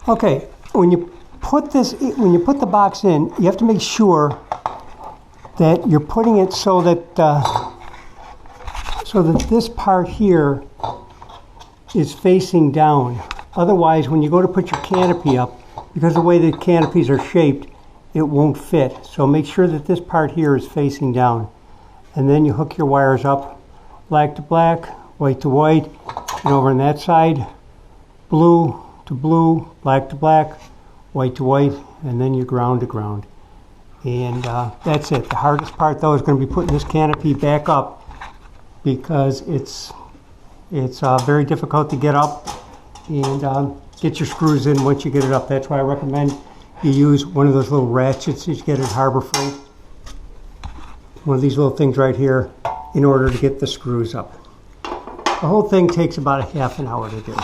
Okay, when you put the box in, you have to make sure that you're putting it so that this part here is facing down. Otherwise, when you go to put your canopy up, because of the way the canopies are shaped, it won't fit. So make sure that this part here is facing down. And then you hook your wires up, black to black, white to white, and over on that side, blue to blue, black to black, white to white, and then you ground to ground. And that's it. The hardest part though is going to be putting this canopy back up, because it's very difficult to get up and get your screws in once you get it up. That's why I recommend you use one of those little ratchets that you get at Harbor Freight. One of these little things right here in order to get the screws up. The whole thing takes about a half an hour to do.